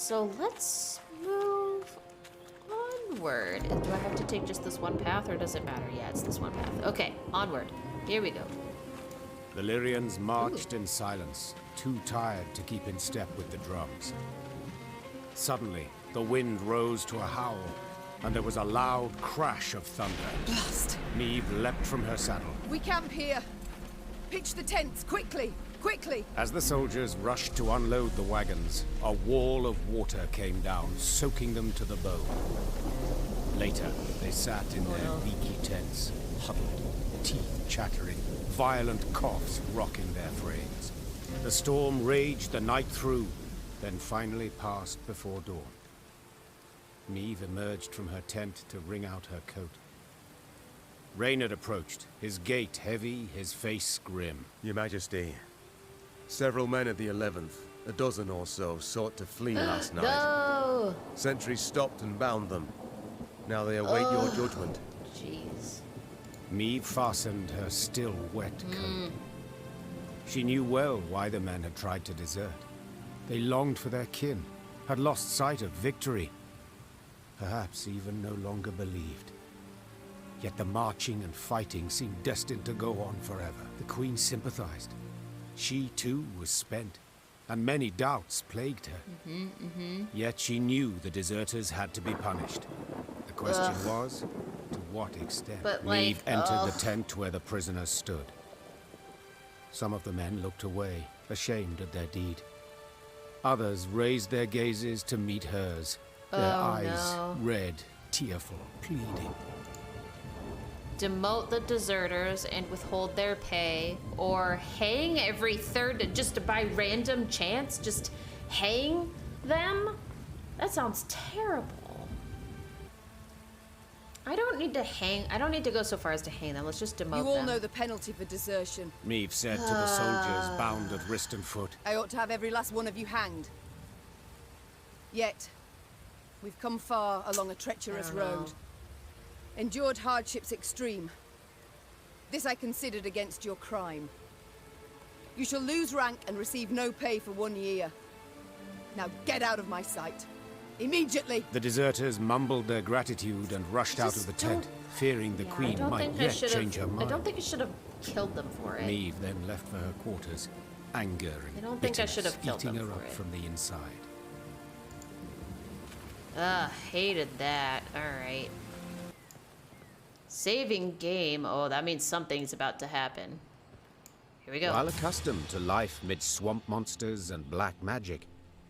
So let's move onward. And do I have to take just this one path, or does it matter? Yeah, it's this one path. Okay, onward. Here we go. The Lyrians marched in silence, too tired to keep in step with the drums. Suddenly, the wind rose to a howl, and there was a loud crash of thunder. Blast! Meve leapt from her saddle. We camp here. Pitch the tents, quickly! Quickly! As the soldiers rushed to unload the wagons, a wall of water came down, soaking them to the bone. Later, they sat in their leaky tents, huddled, teeth chattering, violent coughs rocking their frames. The storm raged the night through, then finally passed before dawn. Meve emerged from her tent to wring out her coat. Reynard approached, his gait heavy, his face grim. Your Majesty, several men of the 11th, a dozen or so, sought to flee last night. No! Sentries stopped and bound them. Now they await your judgment. Jeez. Meve fastened her still wet coat. She knew well why the men had tried to desert. They longed for their kin, had lost sight of victory, perhaps even no longer believed. Yet the marching and fighting seemed destined to go on forever. The Queen sympathized. She too was spent, and many doubts plagued her. Yet she knew the deserters had to be punished. The question was, to what extent? But, Meve entered the tent where the prisoners stood. Some of the men looked away, ashamed of their deed. Others raised their gazes to meet hers, their eyes red, tearful, pleading. Demote the deserters and withhold their pay, or hang every third, just by random chance, just hang them? That sounds terrible. I don't need to go so far as to hang them. Let's just demote them. You all know the penalty for desertion. Meve said to the soldiers, bound at wrist and foot. I ought to have every last one of you hanged. Yet, we've come far along a treacherous road. Endured hardships extreme. This I considered against your crime. You shall lose rank and receive no pay for 1 year. Now get out of my sight. Immediately! The deserters mumbled their gratitude and rushed out of the tent, fearing the Queen might yet change her mind. I don't think I should have killed them for it. Meve then left for her quarters, anger and I don't think I should have killed eating them her for up it. from the inside. Hated that. Alright. Saving game. Oh, that means something's about to happen. Here we go. While accustomed to life mid swamp monsters and black magic,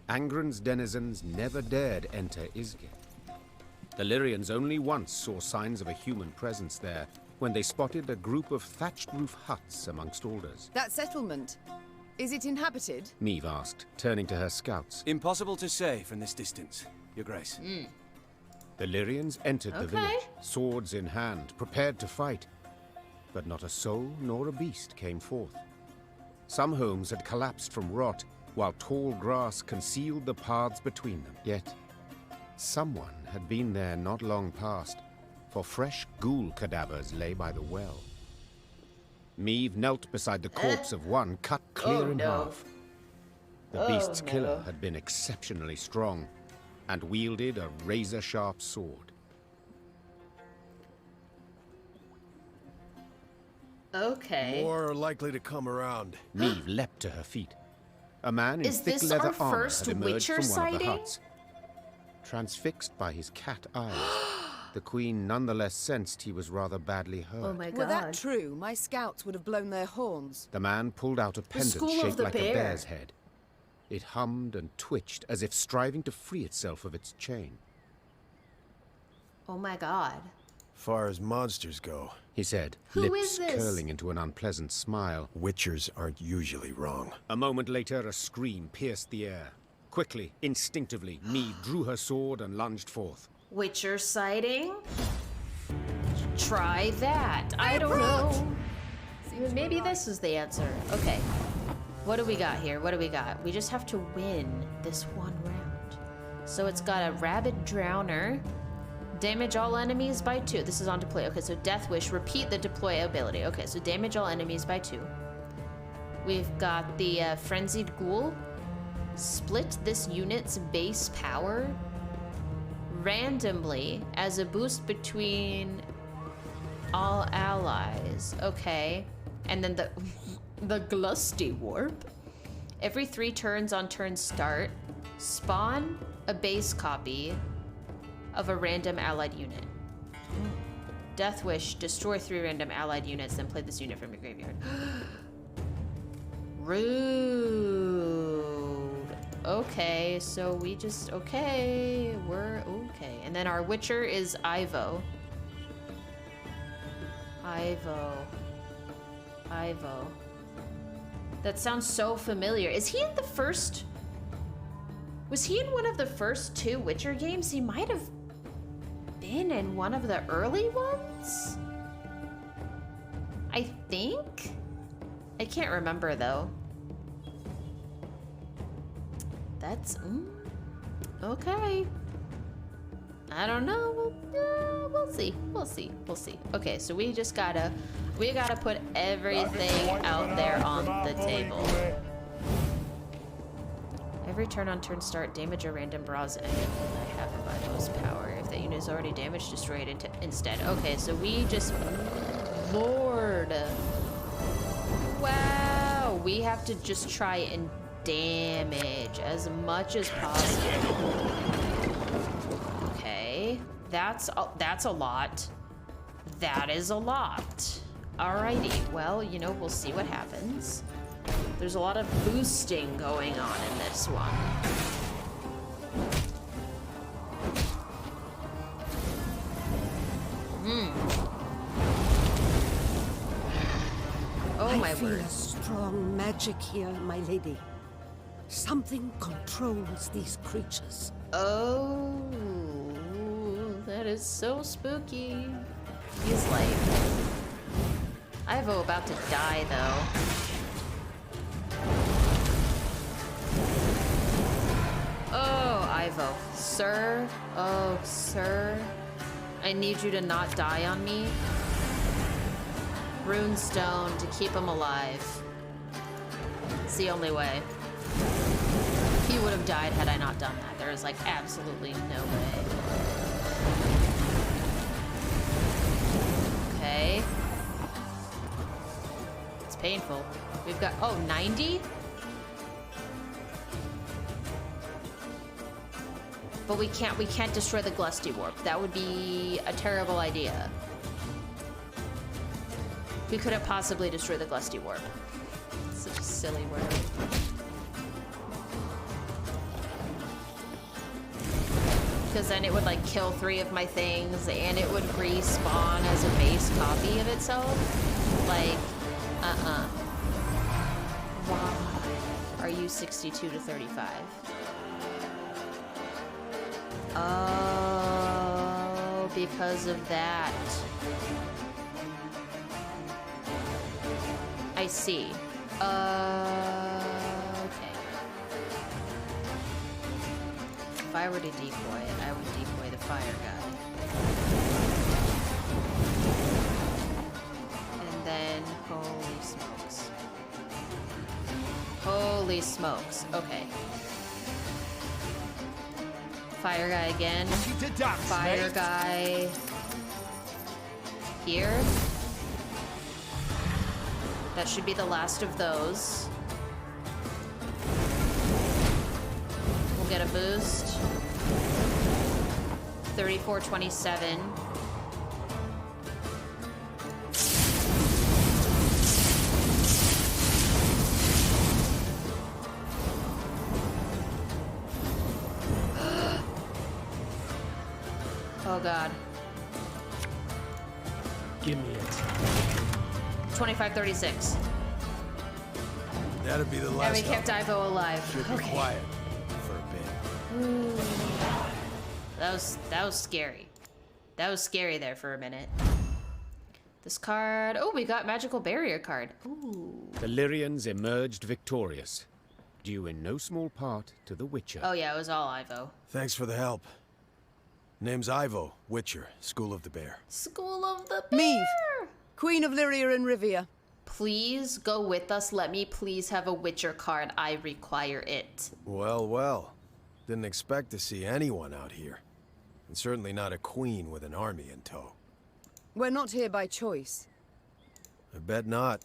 Angren's denizens never dared enter Isgir. The Lyrians only once saw signs of a human presence there, when they spotted a group of thatched roof huts amongst alders. That settlement, is it inhabited? Meve asked, turning to her scouts. Impossible to say from this distance, Your Grace. The Lyrians entered the village, swords in hand, prepared to fight. But not a soul nor a beast came forth. Some homes had collapsed from rot, while tall grass concealed the paths between them. Yet, someone had been there not long past, for fresh ghoul cadavers lay by the well. Meve knelt beside the corpse of one cut clear in half. The beast's killer had been exceptionally strong, and wielded a razor-sharp sword. Okay. More are likely to come around. Meve leapt to her feet. A man in Is thick this leather our armor first had emerged Witcher from one of the sighting? huts. Transfixed by his cat eyes, the Queen nonetheless sensed he was rather badly hurt. Oh my god. Were that true, my scouts would have blown their horns. The man pulled out a pendant School of shaped the like Bear. a bear's head. It hummed and twitched as if striving to free itself of its chain. Oh my god. Far as monsters go, He said, Who lips is this? curling into an unpleasant smile. witchers aren't usually wrong. A moment later, a scream pierced the air. Quickly, instinctively, Meve drew her sword and lunged forth. Witcher sighting? Try that. I don't know. Maybe this is the answer. Okay. What do we got here? What do we got? We just have to win this one round. So it's got a rabid drowner. Damage all enemies by 2. This is on deploy. Okay, so Death Wish. Repeat the deploy ability. Okay, so damage all enemies by 2. We've got the Frenzied Ghoul. Split this unit's base power randomly as a boost between all allies. Okay. And then the Glusty Warp. Every 3 turns on turn start, spawn a base copy of a random allied unit. Death Wish, destroy 3 random allied units, then play this unit from your graveyard. Rude. Okay, so we just, okay, we're okay. And then our Witcher is Ivo. Ivo. That sounds so familiar. Is he in the first... Was he in one of the first 2 Witcher games? He might have been in one of the early ones? I think? I can't remember though. That's... okay. I don't know. We'll see. Okay, so we gotta put everything out there on the table. Every turn on turn start, damage a random browse enemy I have Ivo's power. If that unit is already damaged, destroy it instead. Okay, so we just... Lord. Wow. We have to just try and damage as much as possible. Okay. That's a lot. That is a lot. Alrighty. Well, you know, we'll see what happens. There's a lot of boosting going on in this one. Oh my word. I feel a strong magic here, my lady. Something controls these creatures. Oh, that is so spooky. He's like... Ivo about to die, though. Oh, Ivo. Sir? Oh, sir. I need you to not die on me. Runestone to keep him alive. It's the only way. He would have died had I not done that. There is like absolutely no way. Okay. It's painful. We've got, oh, 90? But we can't destroy the Glusty Warp. That would be a terrible idea. We couldn't possibly destroy the Glusty Warp. It's such a silly word. Because then it would like kill 3 of my things and it would respawn as a base copy of itself. Like, Why are you 62 to 35? Oh, because of that. I see. Okay. If I were to decoy it, I would decoy the fire guy. And then, holy smokes. Holy smokes. Okay. Fire guy again. Fire guy. Here. That should be the last of those. We'll get a boost. 3427. Oh god. Give me it. 2536. That'd be the last. And we kept Ivo alive. Should be quiet for a bit. That was scary. That was scary there for a minute. This card. Oh, we got magical barrier card. Ooh. The Lyrians emerged victorious, due in no small part to the Witcher. Oh yeah, it was all Ivo. Thanks for the help. Name's Ivo, Witcher, School of the Bear. School of the Bear. Meve, Queen of Lyria and Rivia. Please go with us. Let me please have a Witcher card. I require it. Well, well. Didn't expect to see anyone out here. And certainly not a queen with an army in tow. We're not here by choice. I bet not.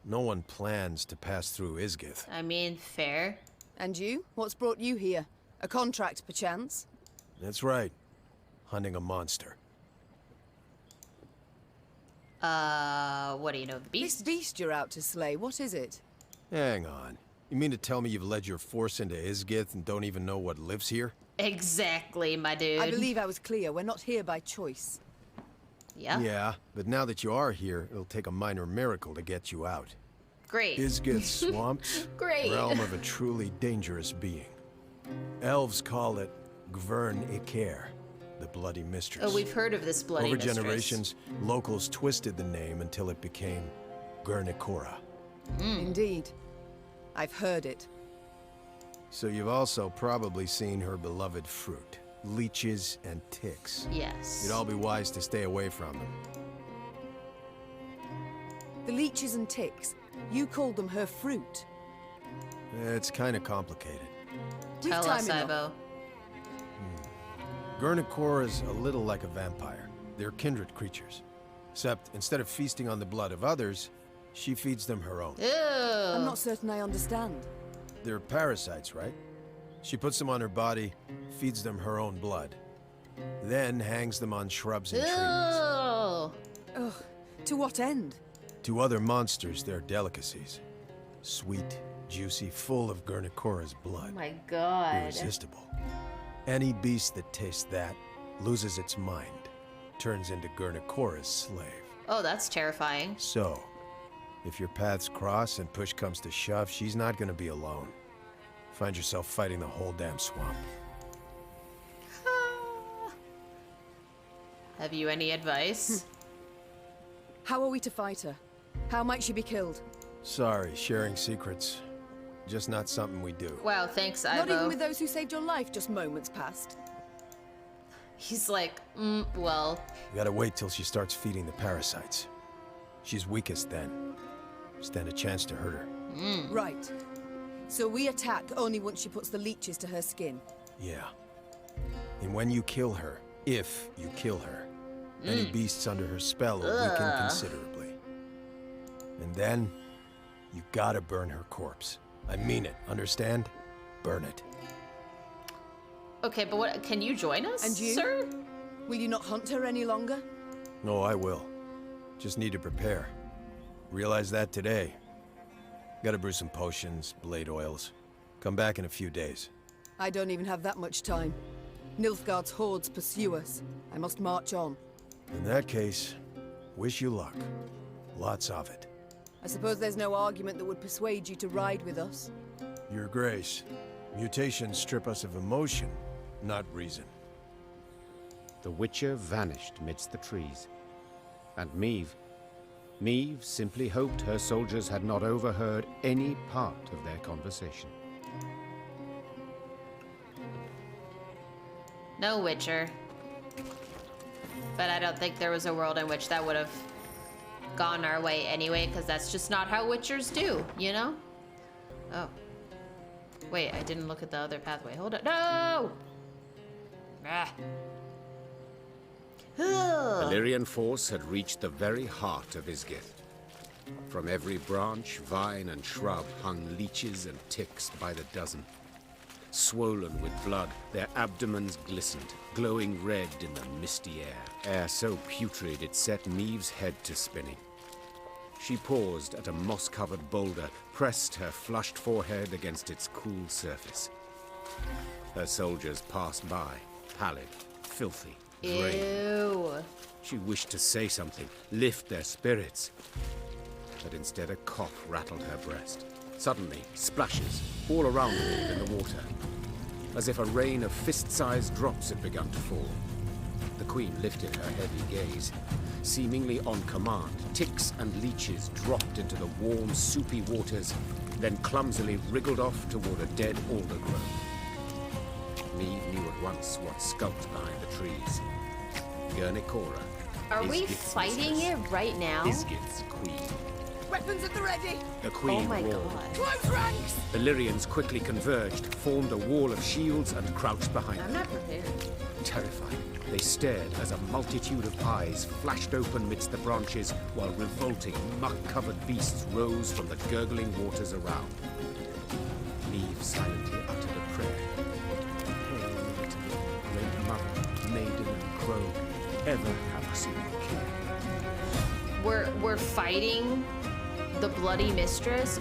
No one plans to pass through Isgith. I mean, fair. And you? What's brought you here? A contract, perchance? That's right. Hunting a monster. What do you know, the beast? This beast you're out to slay, what is it? Hang on. You mean to tell me you've led your force into Isgith and don't even know what lives here? Exactly, my dude. I believe I was clear. We're not here by choice. Yeah? Yeah, but now that you are here, it'll take a minor miracle to get you out. Great. Isgith swamps? Great. Realm of a truly dangerous being. Elves call it Thronebreaker, the Bloody Mistress. Oh, we've heard of this bloody mistress. Over generations, locals twisted the name until it became Guernicora. Indeed. I've heard it. So you've also probably seen her beloved fruit, leeches and ticks. Yes. You'd all be wise to stay away from them. The leeches and ticks, you called them her fruit. It's kind of complicated. Take Tell time us, enough. Ivo. Guernicora's a little like a vampire. They're kindred creatures. Except instead of feasting on the blood of others, she feeds them her own. Ew. I'm not certain I understand. They're parasites, right? She puts them on her body, feeds them her own blood, then hangs them on shrubs and trees. Ew. Ugh, to what end? To other monsters, they're delicacies. Sweet, juicy, full of Guernicora's blood. Oh my god. Irresistible. Any beast that tastes that loses its mind, turns into Guernicora's slave. Oh, that's terrifying. So, if your paths cross and push comes to shove, she's not gonna be alone. Find yourself fighting the whole damn swamp. Have you any advice? How are we to fight her? How might she be killed? Sorry, sharing secrets. Just not something we do. Wow, thanks, Ivo. Not even with those who saved your life just moments past. He's like, well, We gotta wait till she starts feeding the parasites. She's weakest then. Stand a chance to hurt her. Right. So we attack only once she puts the leeches to her skin. Yeah. And when you kill her, if you kill her, any beasts under her spell will weaken considerably. And then, you gotta burn her corpse. I mean it, understand? Burn it. okay, but what? Can you join us, And you? sir? Will you not hunt her any longer? No, I will. Just need to prepare. Realize that today. Gotta brew some potions, blade oils. Come back in a few days. I don't even have that much time. Nilfgaard's hordes pursue us. I must march on. In that case, wish you luck. Lots of it. I suppose there's no argument that would persuade you to ride with us. Your Grace, mutations strip us of emotion, not reason. The Witcher vanished midst the trees. And Meve simply hoped her soldiers had not overheard any part of their conversation. No Witcher. But I don't think there was a world in which that would have gone our way anyway, because that's just not how Witchers do, you know? Oh. Wait, I didn't look at the other pathway. Hold on. No! Ah. The Lyrian force had reached the very heart of Isgith. From every branch, vine, and shrub hung leeches and ticks by the dozen. Swollen with blood, their abdomens glistened, glowing red in the misty air so putrid it set Meve's head to spinning. She paused at a moss-covered boulder, pressed her flushed forehead against its cool surface. Her soldiers passed by, pallid, filthy, drained. Ew. She wished to say something, lift their spirits. But instead a cough rattled her breast. Suddenly, splashes all around Meve in the water, as if a rain of fist-sized drops had begun to fall. The Queen lifted her heavy gaze. Seemingly on command, ticks and leeches dropped into the warm, soupy waters, then clumsily wriggled off toward a dead alder grove. Meve knew at once what skulked behind the trees. Guernicora. Are we Isgith's fighting mistress, it right now? Isgith's queen. Weapons at the ready! The queen Oh my roared. god. Close ranks! The Lyrians quickly converged, formed a wall of shields, and crouched behind I'm them. not prepared. Terrified, they stared as a multitude of eyes flashed open midst the branches, while revolting, muck-covered beasts rose from the gurgling waters around. Meve silently uttered a prayer. Hail Italy, great mother, maiden and crone, ever have seen care. We're fighting the bloody mistress.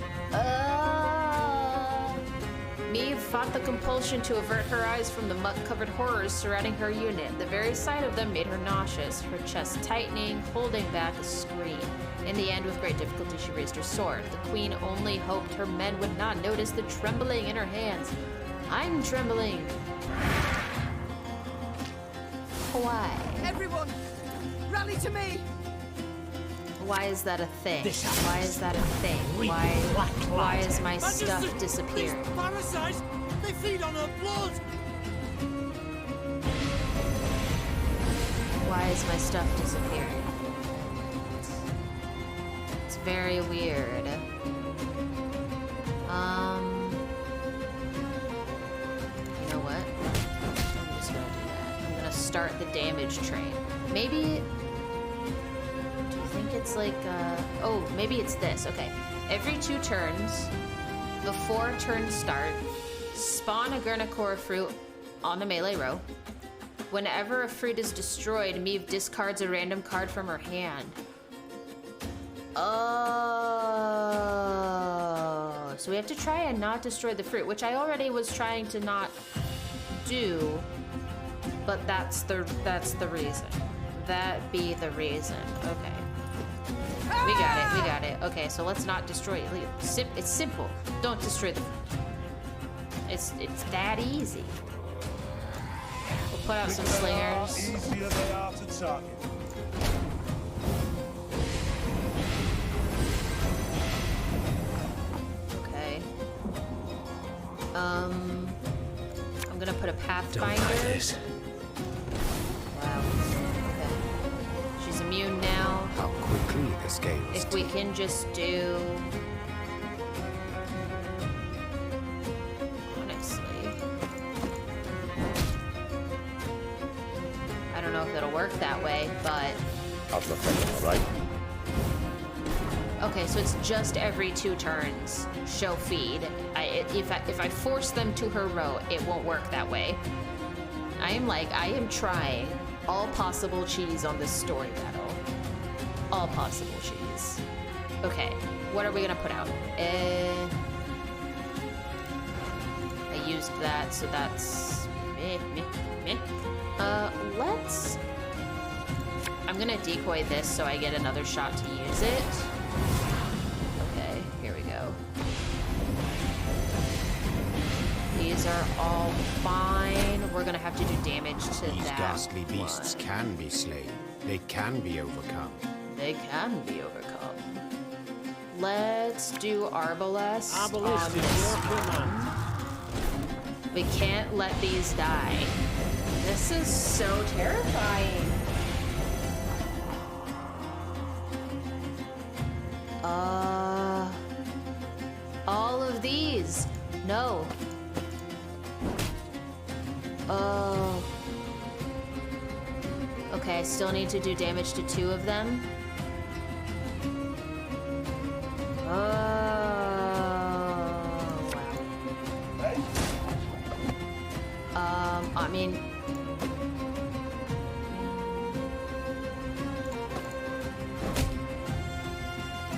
Meve fought the compulsion to avert her eyes from the muck-covered horrors surrounding her unit. The very sight of them made her nauseous, her chest tightening, holding back a scream. In the end, with great difficulty, she raised her sword. The queen only hoped her men would not notice the trembling in her hands. I'm trembling. Why? Everyone, rally to me! Why is that a thing? Why is that a thing? Why is my stuff disappearing? These parasites, they feed on her blood. Why is my stuff disappearing? It's very weird. You know what? I'm just gonna do that. I'm gonna start the damage train. Maybe. Do you think it's like? Oh, maybe it's this. Okay. Every 2 turns, before turns start, spawn a Gurnikor fruit on the melee row. Whenever a fruit is destroyed, Meve discards a random card from her hand. Oh, so we have to try and not destroy the fruit, which I already was trying to not do, but that's the reason. That be the reason. Okay. We got it. Okay, so let's not destroy it. It's simple. Don't destroy the fruit. It's that easy. We'll put out some slingers. Easier they are to target. Okay. I'm gonna put a pathfinder. Wow. Okay. She's immune now. How quickly this game is. If we can just do. Honestly. I don't know if it'll work that way, but. How's the thing, all right? Okay, so it's just every 2 turns. Show feed. If I force them to her row, it won't work that way. I am trying all possible cheese on this story battle. All possible cheese. Okay, what are we gonna put out? I used that, so that's meh. Let's. I'm gonna decoy this so I get another shot to use it. Okay, here we go. These are all fine. We're gonna have to do damage to These that ghastly beasts one. can be slain. They can be overcome. They can be overcome. Let's do Arbalest on this one. We can't let these die. This is so terrifying. All of these. No. Oh. Okay, I still need to do damage to 2 of them. Oh, wow. I mean...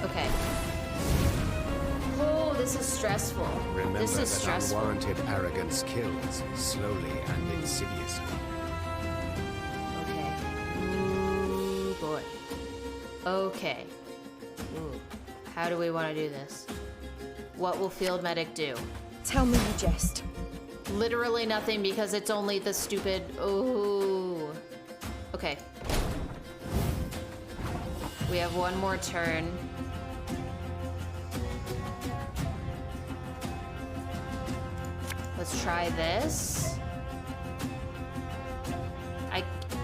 Okay. Oh, this is stressful. Remember This is that stressful. unwarranted arrogance kills, slowly and insidiously. Okay. Ooh, boy. Okay. Ooh. How do we want to do this? What will Field Medic do? Tell me you jest. Literally nothing because it's only the stupid... Ooh. Okay. We have one more turn. Let's try this.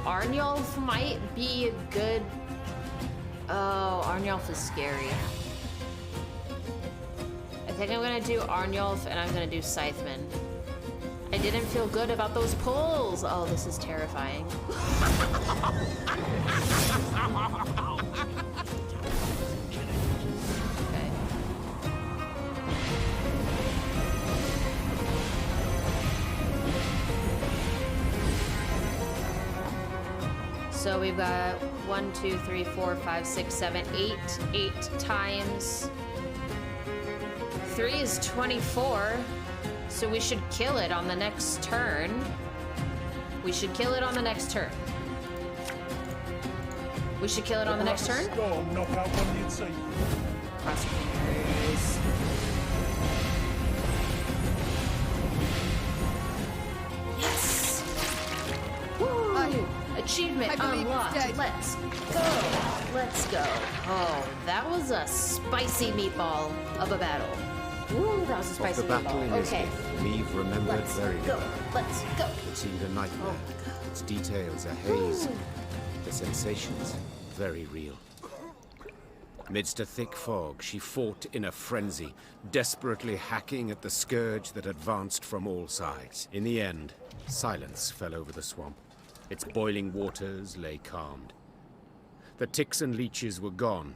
Arnulf might be a good... Oh, Arnulf is scary. think I'm gonna do Arnulf and I'm gonna do Scytheman. I didn't feel good about those pulls. Oh, this is terrifying. Okay. So we've got 1, 2, 3, 4, 5, 6, 7, 8. 8 times 3 is 24. So we should kill it on the next turn. We should kill it on the next turn. We should kill it on the next turn. Storm knock out one you'd see. Crossfingers. Yes! Woo! Achievement I believe it's unlocked. dead. Let's go. Let's go. Oh, that was a spicy meatball of a battle. Ooh, that was a Of spicy the battle in meatball. Okay. Isgith, Meve remembered Let's very go. little. Let's go. It seemed a nightmare. Oh. Its details a haze. The sensations, very real. Amidst a thick fog, she fought in a frenzy, desperately hacking at the scourge that advanced from all sides. In the end, silence fell over the swamp. Its boiling waters lay calmed. The ticks and leeches were gone,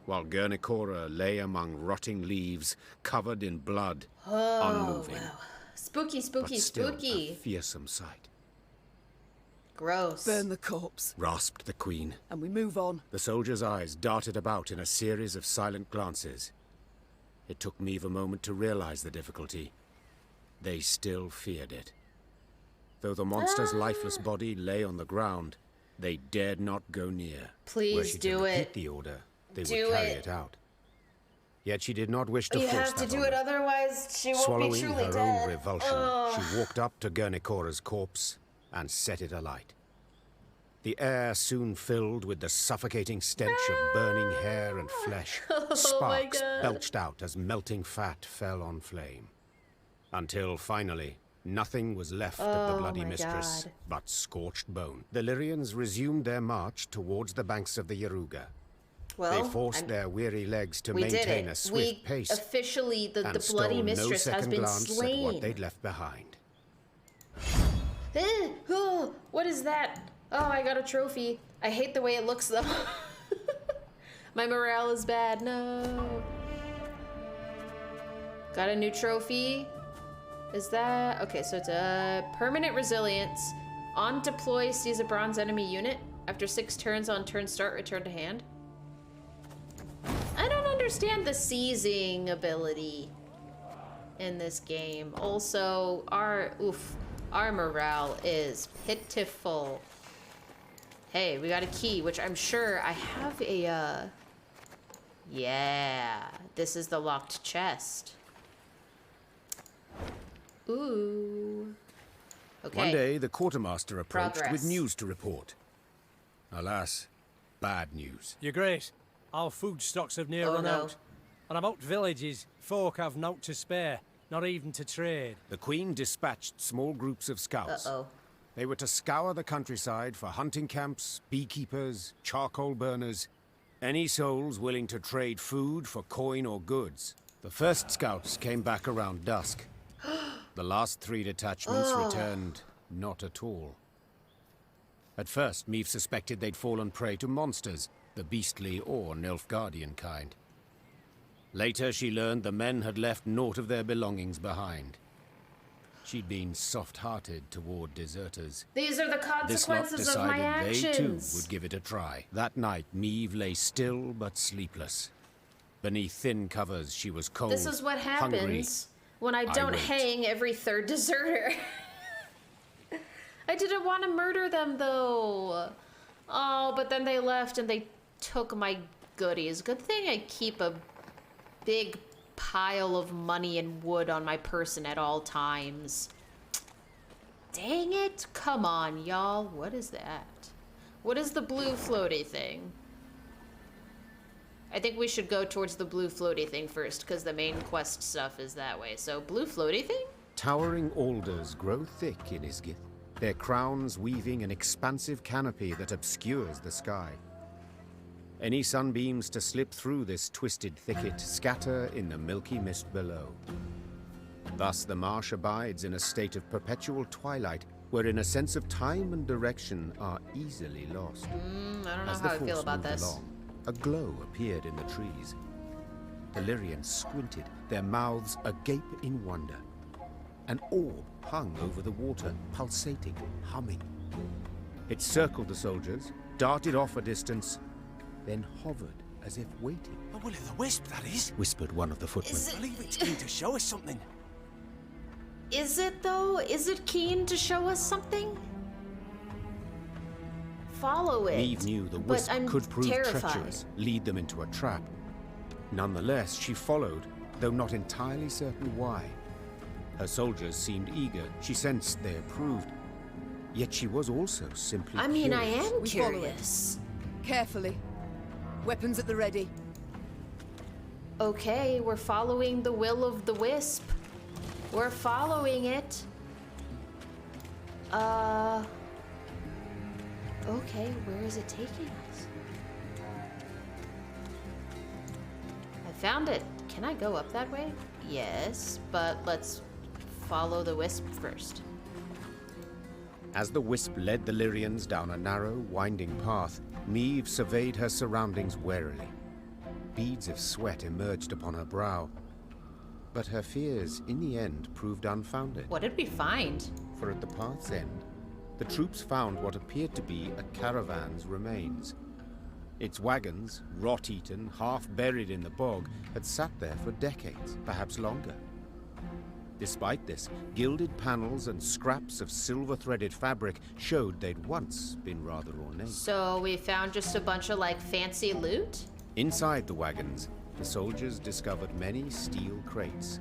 while Guernicora lay among rotting leaves, covered in blood, unmoving. Wow. Spooky, spooky, But still spooky. a fearsome sight. Gross. Burn the corpse, Rasped the queen. and we move on. The soldier's eyes darted about in a series of silent glances. It took Meve a moment to realize the difficulty. They still feared it. Though the monster's lifeless body lay on the ground, they dared not go near. Please Were she do to repeat it. the order, they Do would carry it. it out. Yet she did not wish to You force have to that do on it, them. otherwise she won't be Swallowing truly her dead. own revulsion, she walked up to Guernicora's corpse and set it alight. The air soon filled with the suffocating stench of burning hair and flesh. Sparks God. belched out as melting fat fell on flame. Until finally, nothing was left of the bloody my mistress God. but scorched bone. The Lyrians resumed their march towards the banks of the Yaruga. Well, They forced their weary legs to we did maintain it. a swift We pace. officially, the and bloody stole mistress no has second been glance at slain. what they'd left behind. Oh, what is that? Oh, I got a trophy. I hate the way it looks though. My morale is bad. No. Got a new trophy. Is that okay? So it's a permanent resilience. On deploy, sees a bronze enemy unit. After 6 turns on turn start, return to hand. I don't understand the seizing ability in this game. Also, our morale is pitiful. Hey, we got a key, which I'm sure I have a, yeah, this is the locked chest. Ooh. Okay. One day, the quartermaster approached Progress. with news to report. Alas, bad news. Your Grace, our food stocks have near Oh, run no. out. And about villages, folk have naught to spare, not even to trade. The Queen dispatched small groups of scouts. Uh-oh. They were to scour the countryside for hunting camps, beekeepers, charcoal burners, any souls willing to trade food for coin or goods. The first scouts came back around dusk. The last 3 detachments returned not at all. At first, Meve suspected they'd fallen prey to monsters, the beastly or Nilfgaardian kind. Later, she learned the men had left naught of their belongings behind. She'd been soft-hearted toward deserters. These are the This lot consequences of my decided they too actions. would give it a try. That night, Meve lay still but sleepless. Beneath thin covers, she was cold, This is what hungry. happens when I don't irate. hang every 3rd deserter. I didn't want to murder them though. Oh, but then they left and they took my goodies. Good thing I keep a big pile of money and wood on my person at all times. Dang it. Come on, y'all. What is that? What is the blue floaty thing? I think we should go towards the blue floaty thing first, because the main quest stuff is that way. So, blue floaty thing? Towering alders grow thick in Isgith, their crowns weaving an expansive canopy that obscures the sky. Any sunbeams to slip through this twisted thicket scatter in the milky mist below. Thus the marsh abides in a state of perpetual twilight, wherein a sense of time and direction are easily lost. I don't know As how the I feel force about moved this. along, a glow appeared in the trees. The Lyrians squinted, their mouths agape in wonder. An orb hung over the water, pulsating, humming. It circled the soldiers, darted off a distance, then hovered as if waiting. A will-o'-the-wisp, that is. Whispered one of the footmen. I believe it's keen to show us something. Is it though? Is it keen to show us something? Follow it. Meve knew the but wisp I'm could prove terrified. treacherous, lead them into a trap. Nonetheless, she followed, though not entirely certain why. Her soldiers seemed eager. She sensed they approved. Yet she was also simply I mean, I curious. am We follow it. curious. Carefully. Weapons at the ready. Okay, we're following the will of the wisp. We're following it. Okay, where is it taking us? I found it. Can I go up that way? Yes, but let's follow the wisp first. As the wisp led the Lyrians down a narrow, winding path, Meve surveyed her surroundings warily. Beads of sweat emerged upon her brow. But her fears, in the end, proved unfounded. What did we find? For at the path's end, the troops found what appeared to be a caravan's remains. Its wagons, rot-eaten, half-buried in the bog, had sat there for decades, perhaps longer. Despite this, gilded panels and scraps of silver-threaded fabric showed they'd once been rather ornate. So we found just a bunch of like fancy loot? Inside the wagons, the soldiers discovered many steel crates.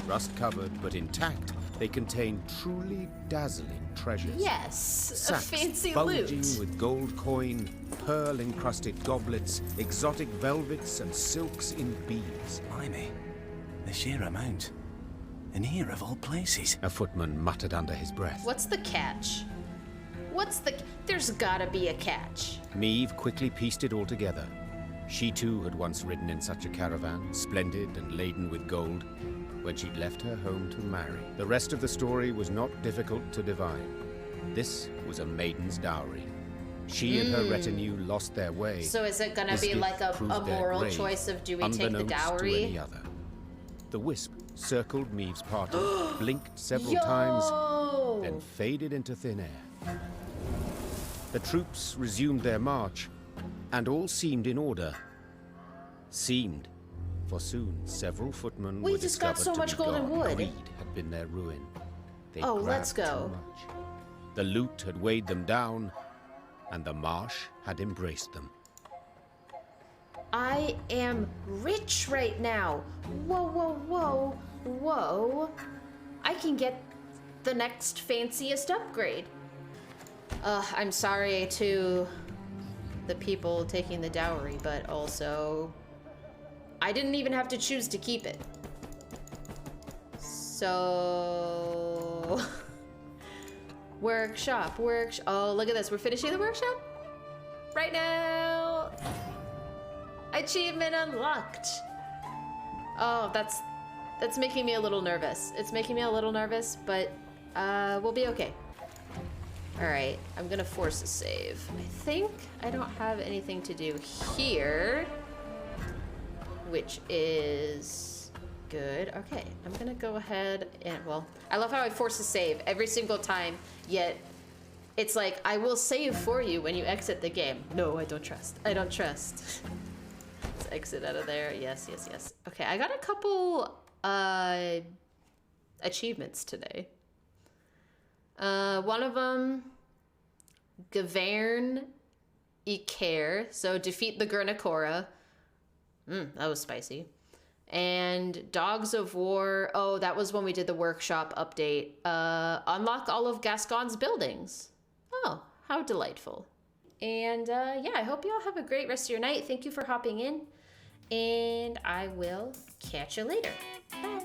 Rust-covered but intact, they contained truly dazzling treasures. Yes, a Sacks fancy bulging loot. with gold coin, pearl-encrusted goblets, exotic velvets, and silks in beads. Blimey, the sheer amount. And here of all places. A footman muttered under his breath. What's the catch? There's gotta be a catch. Meve quickly pieced it all together. She too had once ridden in such a caravan, splendid and laden with gold, when she'd left her home to marry. The rest of the story was not difficult to divine. This was a maiden's dowry. She and her retinue lost their way. So is it gonna This be gift like a proved their moral grave, choice of do we take the unbeknownst to dowry? any other. The wisp circled Meve's party, blinked several times, then faded into thin air. The troops resumed their march, and all seemed in order. Seemed, for soon several footmen We were just got discovered so to much be golden gone. wood. Greed had been their ruin. They Oh, let's grabbed go. too much. The loot had weighed them down, and the marsh had embraced them. I am rich right now. Whoa, whoa, whoa, whoa. I can get the next fanciest upgrade. I'm sorry to the people taking the dowry, but also I didn't even have to choose to keep it. So workshop. Oh, look at this. We're finishing the workshop right now. Achievement unlocked. Oh, that's making me a little nervous. It's making me a little nervous, but we'll be okay. All right, I'm gonna force a save. I think I don't have anything to do here, which is good. Okay, I'm gonna go ahead and, well, I love how I force a save every single time, yet it's like, I will save for you when you exit the game. No, I don't trust. I don't trust. Let's exit out of there. Yes, yes, yes. Okay, I got a couple achievements today. One of them, Govern Icaire, so defeat the Gurnacora. That was spicy. And Dogs of War, oh, that was when we did the workshop update. Unlock all of Gascon's buildings. Oh, how delightful. And yeah, I hope you all have a great rest of your night. Thank you for hopping in, and I will catch you later. Bye.